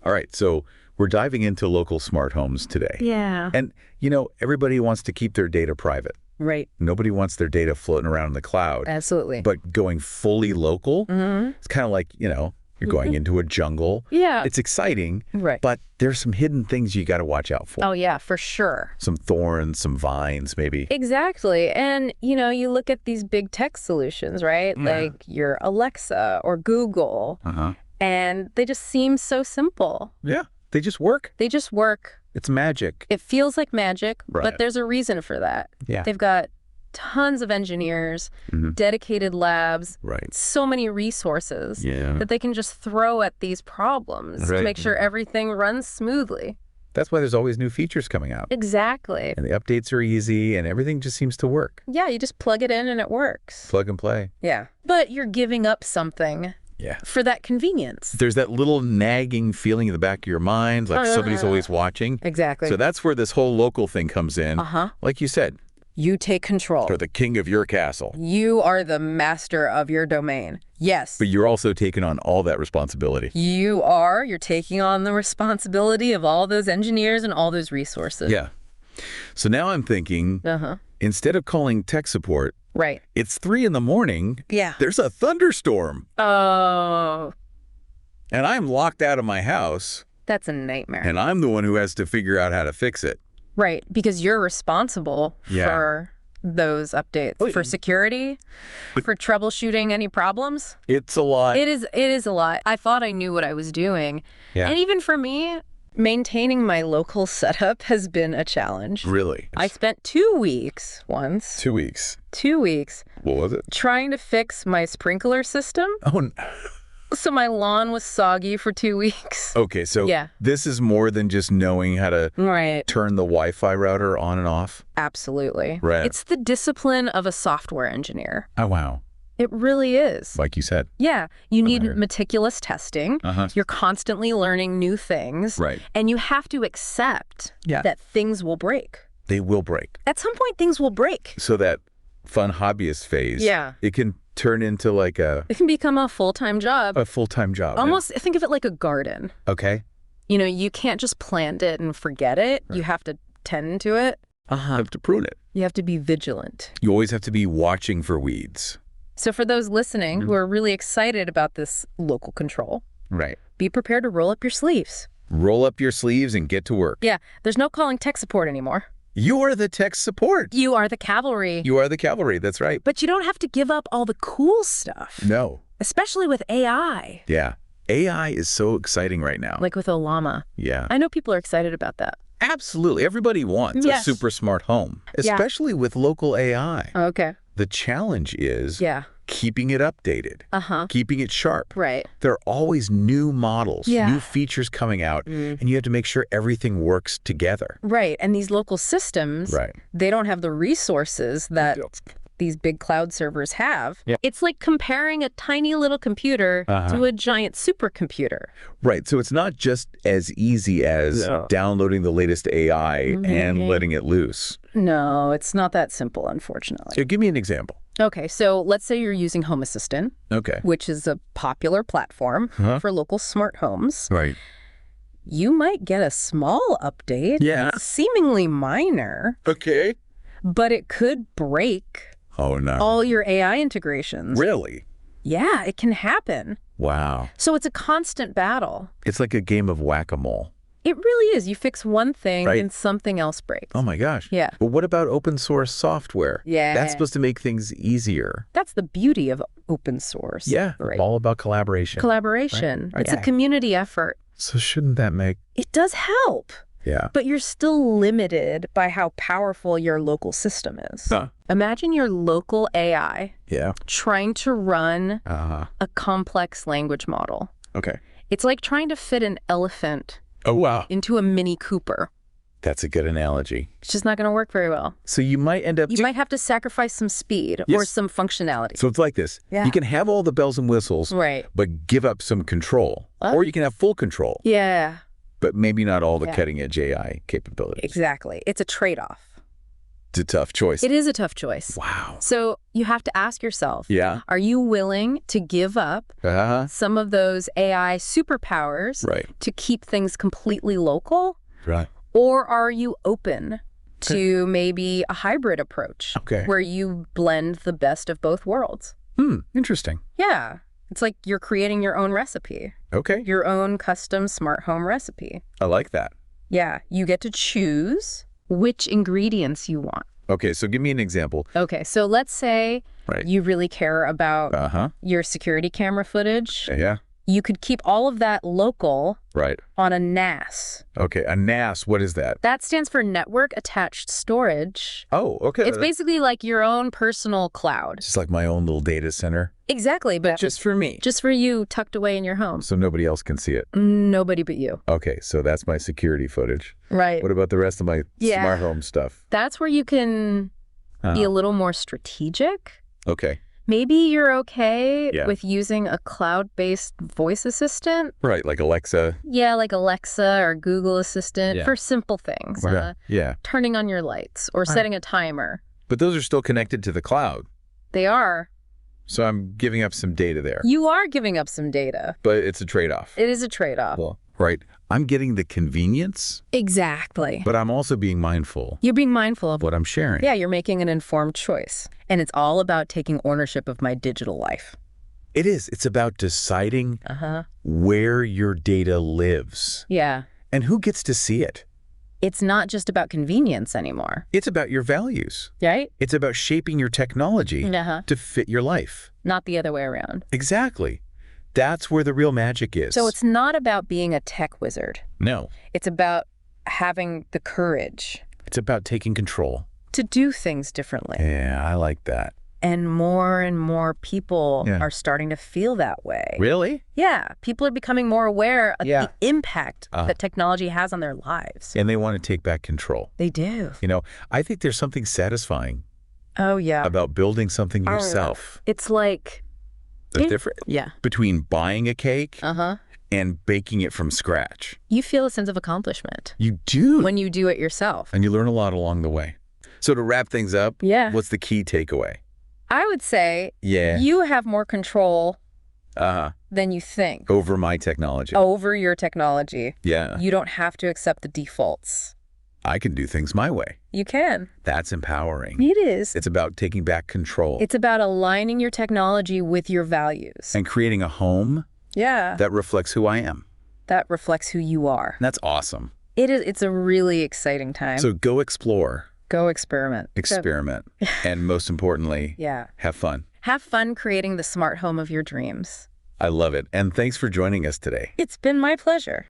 All right, so we're diving into local smart homes today. Yeah. And, everybody wants to keep their data private. Right. Nobody wants their data floating around in the cloud. Absolutely. But going fully local, it's kind of like, you're going into a jungle. Yeah. It's exciting, Right. but there's some hidden things you got to watch out for. Oh, yeah, for sure. Some thorns, some vines, maybe. Exactly. And, you look at these big tech solutions, right? Like your Alexa or Google, and they just seem so simple. Yeah, they just work. They just work. It's magic. It feels like magic, Right. but there's a reason for that. Yeah. They've got tons of engineers, dedicated labs, Right. so many resources Yeah. that they can just throw at these problems to Right. make sure everything runs smoothly. That's why there's always new features coming out. Exactly. And the updates are easy and everything just seems to work. Yeah, you just plug it in and it works. Plug and play. Yeah. But you're giving up something Yeah. for that convenience. There's that little nagging feeling in the back of your mind, like somebody's always watching. Exactly. So that's where this whole local thing comes in. Like you said, You take control. you're the king of your castle. You are the master of your domain. Yes. But you're also taking on all that responsibility. You're taking on the responsibility of all those engineers and all those resources. Yeah. So now I'm thinking, instead of calling tech support, Right. it's 3 a.m. Yeah. There's a thunderstorm. Oh, And I'm locked out of my house. that's a nightmare. And I'm the one who has to figure out how to fix it. Right, because you're responsible Yeah. for those updates, for security, for troubleshooting any problems. It's a lot. It is a lot. I thought I knew what I was doing. Yeah. And even for me, maintaining my local setup has been a challenge. Really? I spent 2 weeks once, 2 weeks. 2 weeks, What was it? trying to fix my sprinkler system. Oh, So my lawn was soggy for 2 weeks. okay. So Yeah. this is more than just knowing how to Right. turn the Wi-Fi router on and off. Absolutely. Right. It's the discipline of a software engineer. Oh, wow. It really is. Like you said. Yeah. You need heard. meticulous testing. Uh-huh. You're constantly learning new things. Right. And you have to accept Yeah. that things will break. They will break. At some point, things will break. So that fun hobbyist phase, Yeah. it can turn into like a It can become a full-time job. full-time job. Almost think of it like a garden. Okay. You can't just plant it and forget it. You have to tend to it. Have to prune it. You have to be vigilant. You always have to be watching for weeds. So for those listening who are really excited about this local control, Right. be prepared to roll up your sleeves. Roll up your sleeves and get to work. Yeah, there's no calling tech support anymore. You are the tech support. You are the cavalry. You are the cavalry. That's right. But you don't have to give up all the cool stuff, No. especially with AI, Yeah. AI is so exciting right now. like with Olama. Yeah. I know people are excited about that. Absolutely. Everybody wants Yes. a super smart home, Yeah. especially with local AI. Okay. The challenge is Yeah. keeping it updated, keeping it sharp. Right. There are always new models, Yeah. new features coming out, and you have to make sure everything works together. Right. And these local systems, Right. they don't have the resources that these big cloud servers have. Yeah. It's like comparing a tiny little computer to a giant supercomputer. Right. So it's not just as easy as downloading the latest AI and letting it loose. No, it's not that simple, unfortunately. So give me an example. Okay, so let's say you're using Home Assistant, Okay. which is a popular platform for local smart homes. Right. You might get a small update, Yeah. seemingly minor, Okay. but it could break Oh, no. all your AI integrations. Really? Yeah, it can happen. Wow. So it's a constant battle. It's like a game of whack-a-mole. It really is. You fix one thing Right. and something else breaks. Oh, my gosh. Yeah. But what about open source software? Yeah. That's supposed to make things easier. That's the beauty of open source. Yeah. Right. All about collaboration. Collaboration. Right. It's Yeah. a community effort. So shouldn't that make... It does help. Yeah. But you're still limited by how powerful your local system is. Huh. Imagine your local AI Yeah. trying to run Uh-huh. a complex language model. Okay. It's like trying to fit an elephant Oh, wow. into a Mini Cooper. That's a good analogy. It's just not going to work very well. So you might end up... You might have to sacrifice some speed or Yes. some functionality. So it's like this. Yeah. You can have all the bells and whistles, Right. but give up some control. Or you can have full control, Yeah, but maybe not all the Yeah. cutting-edge AI capabilities. exactly. It's a trade-off. It's a tough choice. It is a tough choice. Wow. So you have to ask yourself, Yeah. are you willing to give up some of those AI superpowers to keep things completely local? Right. Or are you open to maybe a hybrid approach where you blend the best of both worlds? Interesting. Yeah. It's like you're creating your own recipe. Okay. Your own custom smart home recipe. I like that. Yeah. You get to choose which ingredients you want. Okay, so give me an example. Okay, so let's say you really care about your security camera footage. Yeah. You could keep all of that local on a NAS. Okay, a NAS, what is that? That stands for Network Attached Storage. Oh, okay. It's basically like your own personal cloud. Just like my own little data center. Exactly, but just for me. Just for you, tucked away in your home. So nobody else can see it? Nobody but you. Okay, so that's my security footage. Right. What about the rest of my smart home stuff? That's where you can be a little more strategic. Okay. Maybe you're okay with using a cloud-based voice assistant. Right, like Alexa. Yeah, like Alexa or Google Assistant for simple things. Turning on your lights or setting a timer. But those are still connected to the cloud. They are. So I'm giving up some data there. You are giving up some data. But it's a trade-off. It is a trade-off. Well, right. I'm getting the convenience. Exactly. But I'm also being mindful. You're being mindful of what I'm sharing. Yeah, you're making an informed choice. And it's all about taking ownership of my digital life. It is. It's about deciding where your data lives. Yeah. And who gets to see it. It's not just about convenience anymore. It's about your values. Right? It's about shaping your technology to fit your life. Not the other way around. Exactly. That's where the real magic is. So it's not about being a tech wizard. No. It's about having the courage. It's about taking control. To do things differently. Yeah, I like that. And more people are starting to feel that way. Really? Yeah. People are becoming more aware of the impact that technology has on their lives. And they want to take back control. They do. You know, I think there's something satisfying about building something yourself. It's like... There's different between buying a cake and baking it from scratch. You feel a sense of accomplishment. You do. When you do it yourself. And you learn a lot along the way. So to wrap things up, what's the key takeaway? I would say you have more control than you think. Over my technology. Over your technology. Yeah. You don't have to accept the defaults. I can do things my way. You can. That's empowering. It is. It's about taking back control. It's about aligning your technology with your values. And creating a home that reflects who I am. That reflects who you are. That's awesome. It is. It's a really exciting time. So go explore. Go experiment. Experiment. And most importantly, have fun. Have fun creating the smart home of your dreams. I love it. And thanks for joining us today. It's been my pleasure.